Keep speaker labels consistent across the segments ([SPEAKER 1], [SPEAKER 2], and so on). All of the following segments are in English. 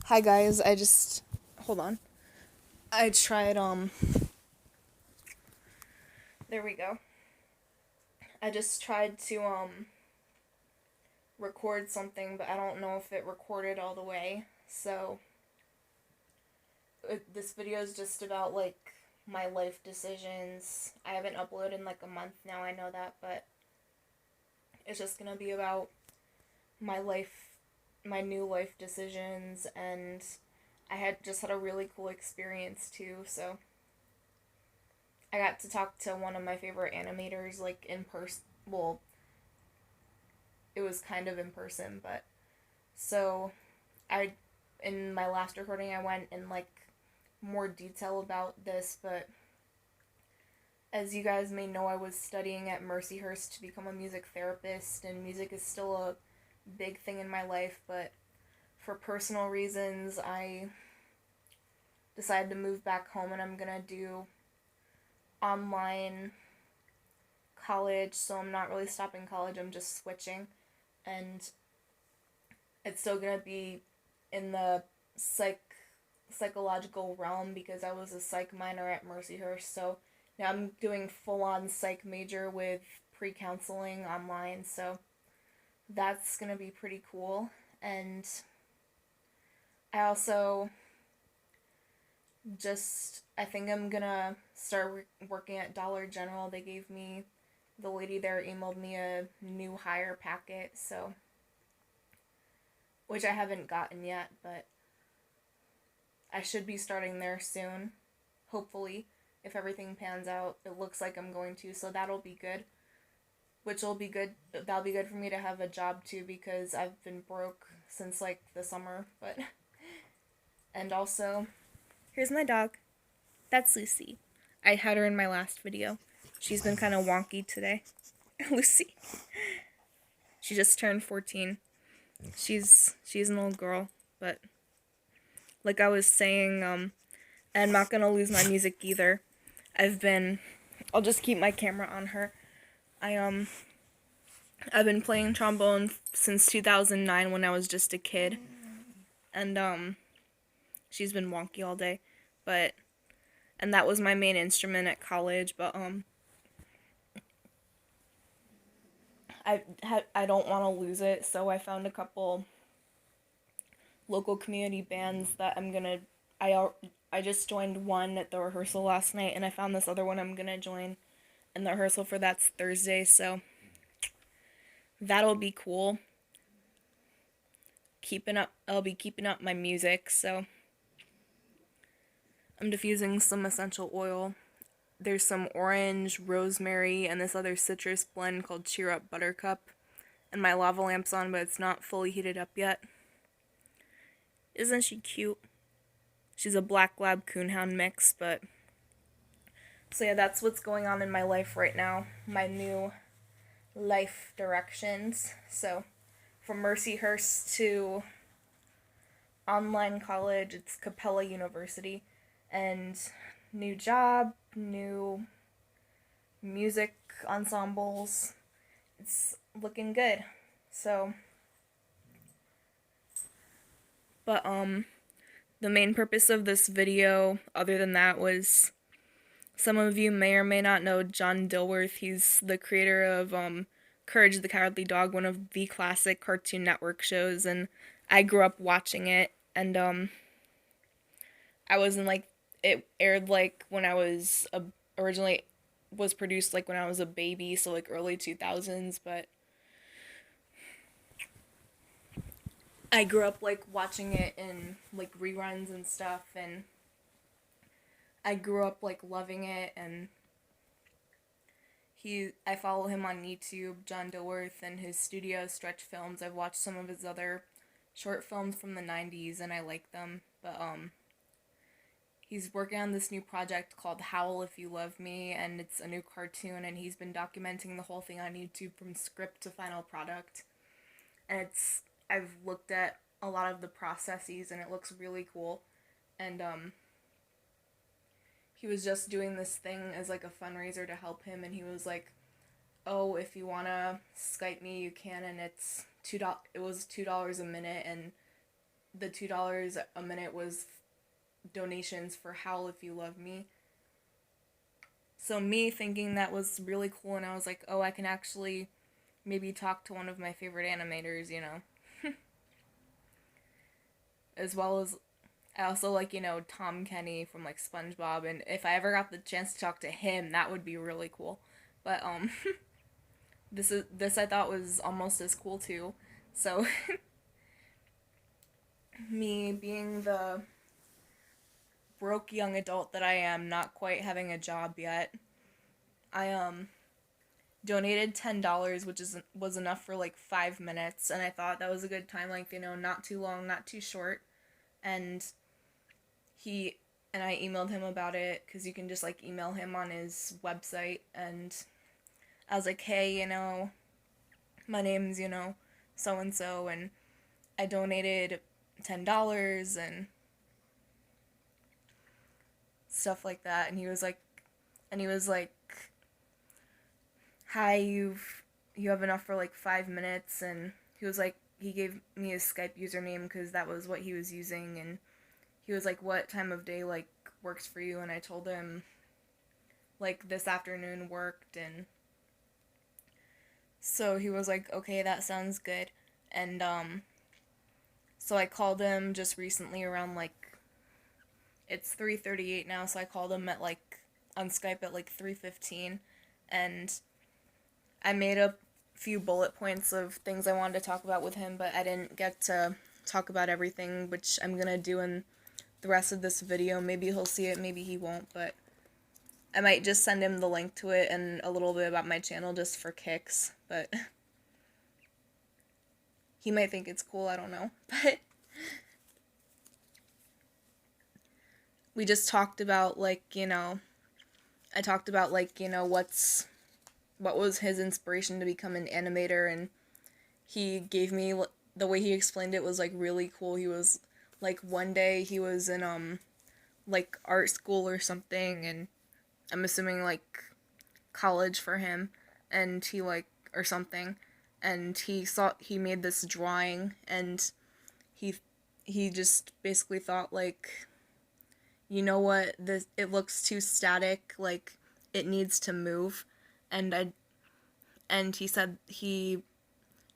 [SPEAKER 1] Hi guys, hold on. I tried there we go. I just tried to record something, but I don't know if it recorded all the way. So this video is just about like my life decisions. I haven't uploaded in like a month now, I know that, but it's just going to be about my life, my new life decisions, and I had just had a really cool experience too, so I got to talk to one of my favorite animators, like in person. Well, it was kind of in person, but so I, in my last recording, I went in like more detail about this, but as you guys may know, I was studying at Mercyhurst to become a music therapist, and music is still a big thing in my life, but for personal reasons, I decided to move back home and I'm gonna do online college, so I'm not really stopping college, I'm just switching. And it's still gonna be in the psychological realm because I was a psych minor at Mercyhurst, so now I'm doing full on psych major with pre counseling online, so that's gonna be pretty cool. And I also I think I'm gonna start working at Dollar General. The lady there emailed me a new hire packet, so, which I haven't gotten yet, but I should be starting there soon, hopefully, if everything pans out. It looks like I'm going to, so that'll be good. That'll be good for me to have a job too, because I've been broke since like the summer, but, and also, here's my dog. That's Lucy. I had her in my last video. She's been kind of wonky today. Lucy. She just turned 14. She's an old girl, but like I was saying, I'm not gonna lose my music either. I'll just keep my camera on her. I've been playing trombone since 2009 when I was just a kid, and she's been wonky all day, and that was my main instrument at college, but I don't want to lose it, so I found a couple local community bands that I just joined one at the rehearsal last night, and I found this other one I'm gonna join, and the rehearsal for that's Thursday, so that'll be cool. I'll be keeping up my music, so I'm diffusing some essential oil. There's some orange, rosemary, and this other citrus blend called Cheer Up Buttercup, and my lava lamp's on, but it's not fully heated up yet. Isn't she cute? She's a black lab coonhound mix, but so yeah, that's what's going on in my life right now. My new life directions. So from Mercyhurst to online college, it's Capella University, and new job, new music ensembles. It's looking good. So, but the main purpose of this video, other than that, was some of you may or may not know John Dilworth. He's the creator of Courage the Cowardly Dog, one of the classic Cartoon Network shows, and I grew up watching it, and I was in like, it aired like when I was originally was produced like when I was a baby, so like early 2000s, but I grew up like watching it in like reruns and stuff, and I grew up like loving it, and I follow him on YouTube, John Dilworth, and his studio Stretch Films. I've watched some of his other short films from the 90s and I like them, but he's working on this new project called Howl If You Love Me, and it's a new cartoon, and he's been documenting the whole thing on YouTube from script to final product. And I've looked at a lot of the processes and it looks really cool. And he was just doing this thing as like a fundraiser to help him, and he was like, "Oh, if you wanna Skype me, you can," and it was $2 a minute, and the $2 a minute was donations for Howl If You Love Me. So me thinking that was really cool, and I was like, oh, I can actually maybe talk to one of my favorite animators, as well as I also like, Tom Kenny from like SpongeBob, and if I ever got the chance to talk to him, that would be really cool. But this I thought was almost as cool too. So me being the broke young adult that I am, not quite having a job yet, I donated $10, which was enough for like 5 minutes, and I thought that was a good time length, not too long, not too short. And I emailed him about it, because you can just like email him on his website, and I was like, hey, my name's, so and so, and I donated $10 and stuff like that. And he was like, hi, you have enough for like 5 minutes. And he was like, he gave me his Skype username because that was what he was using, and he was like, what time of day like works for you? And I told him like this afternoon worked, and so he was like, okay, that sounds good. And so I called him just recently around like, it's 3:38 now, so I called him at like on Skype at like 3:15, and I made a few bullet points of things I wanted to talk about with him, but I didn't get to talk about everything, which I'm gonna do in the rest of this video. Maybe he'll see it, maybe he won't, but I might just send him the link to it and a little bit about my channel just for kicks, but he might think it's cool, I don't know. But we just talked about like, I talked about like, what was his inspiration to become an animator, and he gave me, the way he explained it was like really cool. He was like, one day he was in like art school or something, and I'm assuming like college for him, and he like, or something, and he made this drawing, and he just basically thought like, you know what, it looks too static, like it needs to move. And he said he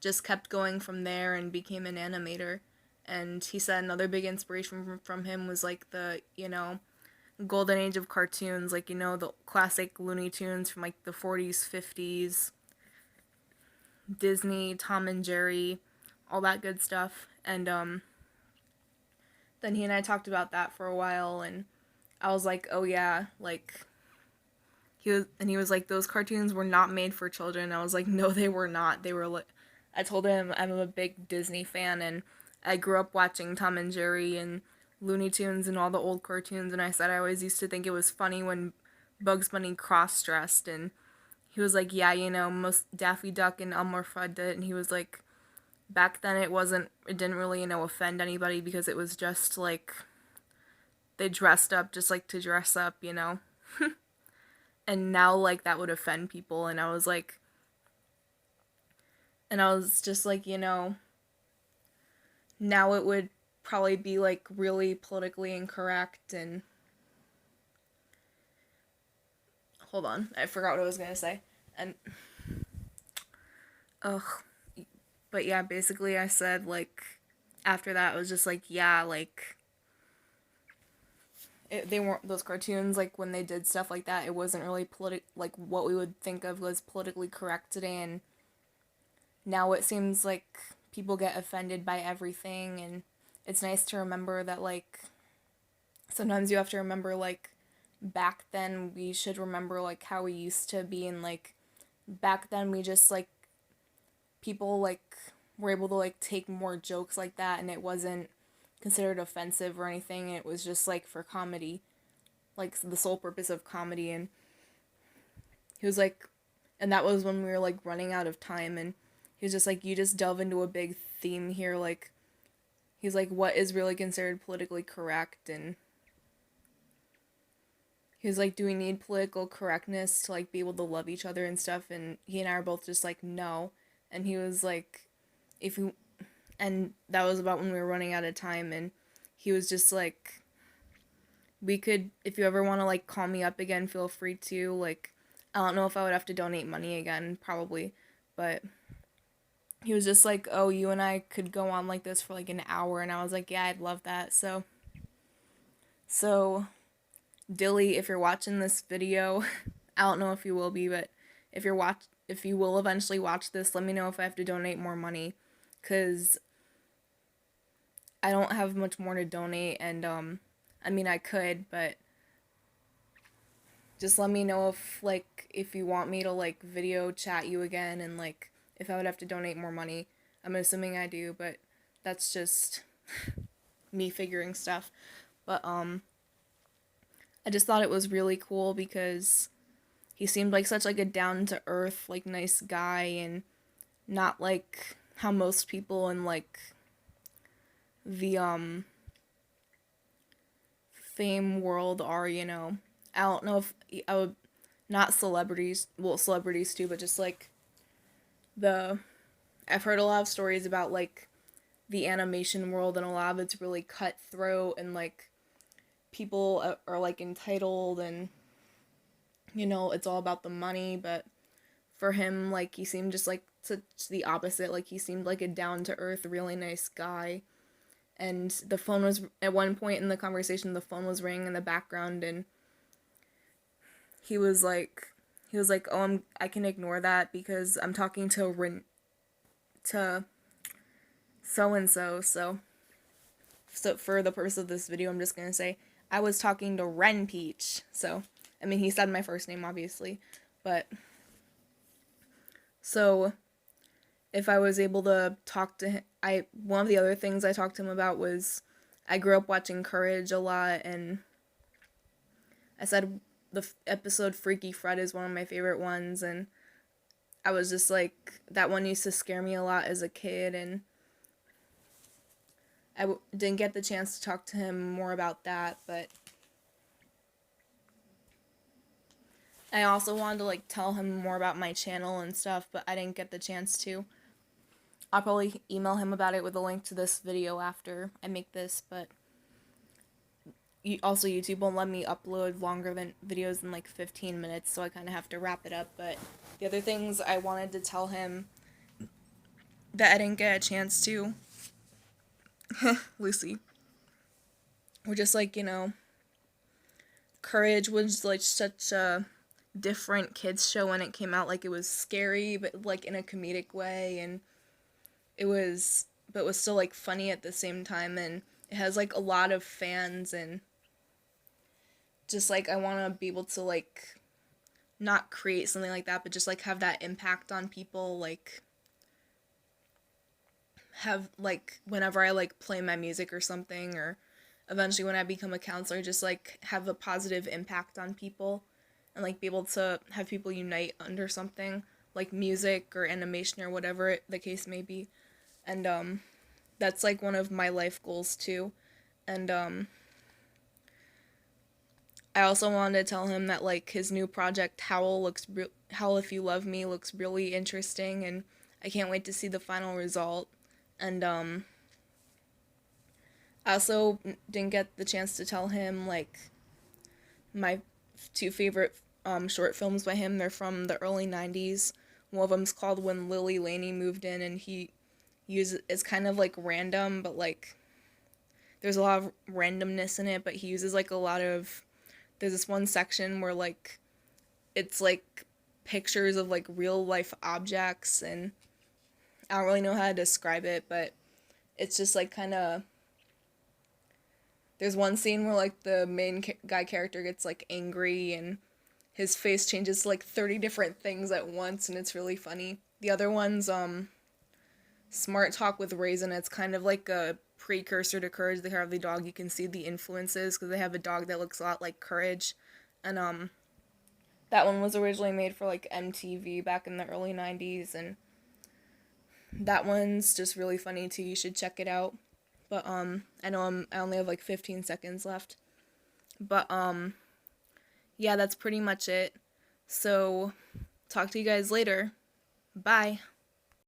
[SPEAKER 1] just kept going from there and became an animator. And he said another big inspiration from him was like the, golden age of cartoons, like, the classic Looney Tunes from like the 40s, 50s, Disney, Tom and Jerry, all that good stuff. And then he and I talked about that for a while, and I was like, oh yeah, like, he was like, those cartoons were not made for children. I was like, no, they were not. They were like, I told him I'm a big Disney fan, and I grew up watching Tom and Jerry and Looney Tunes and all the old cartoons, and I said I always used to think it was funny when Bugs Bunny cross-dressed, and he was like, yeah, most Daffy Duck and Elmer Fudd did, and he was like, back then it didn't really, offend anybody, because it was just like, they dressed up just like to dress up, and now like that would offend people, and I was just like, now it would probably be like really politically incorrect. And hold on, I forgot what I was gonna say. And but yeah, basically I said like, after that I was just like, yeah, like they weren't, those cartoons, like when they did stuff like that, it wasn't really like what we would think of as politically correct today. And now it seems like people get offended by everything, and it's nice to remember that like, sometimes you have to remember like, back then we should remember like how we used to be, and like back then we just like, people like were able to like take more jokes like that, and it wasn't considered offensive or anything. It was just like for comedy, like the sole purpose of comedy. And he was like, and that was when we were like running out of time, and he was just like, you just delve into a big theme here, like, he's like, what is really considered politically correct? And he was like, do we need political correctness to like be able to love each other and stuff? And he and I are both just like, no. And he was like, if you and that was about when we were running out of time, and he was just like, we could, if you ever want to like call me up again, feel free to. Like, I don't know if I would have to donate money again, probably, but he was just like, oh, you and I could go on like this for like an hour, and I was like, yeah, I'd love that. So Dilly, if you're watching this video, I don't know if you will be, but if you will eventually watch this, let me know if I have to donate more money, cause I don't have much more to donate, and I mean I could, but just let me know if you want me to like video chat you again, and like if I would have to donate more money. I'm assuming I do, but that's just me figuring stuff. But I just thought it was really cool because he seemed like such like a down to earth, like nice guy, and not like how most people in like the fame world are, you know. I don't know if I would, not celebrities, well, celebrities too, but just like the, I've heard a lot of stories about like the animation world, and a lot of it's really cutthroat, and like people are like entitled, and you know, it's all about the money. But for him, like, he seemed just like such the opposite. Like, he seemed like a down to earth, really nice guy. And the phone was, at one point in the conversation, the phone was ringing in the background, and he was like, oh, I can ignore that because I'm talking to so and so. So for the purpose of this video, I'm just gonna say I was talking to Ren Peach. So I mean, he said my first name obviously, but so if I was able to talk to him, one of the other things I talked to him about was I grew up watching Courage a lot, and I said the episode Freaky Fred is one of my favorite ones, and I was just like, that one used to scare me a lot as a kid, and didn't get the chance to talk to him more about that, but I also wanted to like tell him more about my channel and stuff, but I didn't get the chance to. I'll probably email him about it with a link to this video after I make this, but also YouTube won't let me upload longer than videos than like 15 minutes, so I kind of have to wrap it up. But the other things I wanted to tell him that I didn't get a chance to, Lucy, were just like, you know, Courage was like such a different kids show when it came out. Like, it was scary, but like in a comedic way, and it was still like funny at the same time, and it has like a lot of fans, and just like I want to be able to like not create something like that, but just like have that impact on people, like have like whenever I like play my music or something, or eventually when I become a counselor, just like have a positive impact on people, and like be able to have people unite under something like music or animation or whatever the case may be. And that's like one of my life goals too. And I also wanted to tell him that like his new project Howl Howl If You Love Me looks really interesting, and I can't wait to see the final result. And I also didn't get the chance to tell him like my two favorite short films by him. They're from the early 90s. One of them's called When Lily Laney Moved In, and it's kind of like random, but like there's a lot of randomness in it, but he uses like a lot of, there's this one section where like it's like pictures of like real life objects, and I don't really know how to describe it, but it's just like kind of, there's one scene where like the main guy character gets like angry, and his face changes to like 30 different things at once, and it's really funny. The other one's Smart Talk with Raisin. It's kind of like a precursor to Courage the Cowardly Dog. You can see the influences because they have a dog that looks a lot like Courage, and that one was originally made for like MTV back in the early 90s, and that one's just really funny too. You should check it out. But I know I only have like 15 seconds left. But yeah, that's pretty much it. So talk to you guys later. Bye.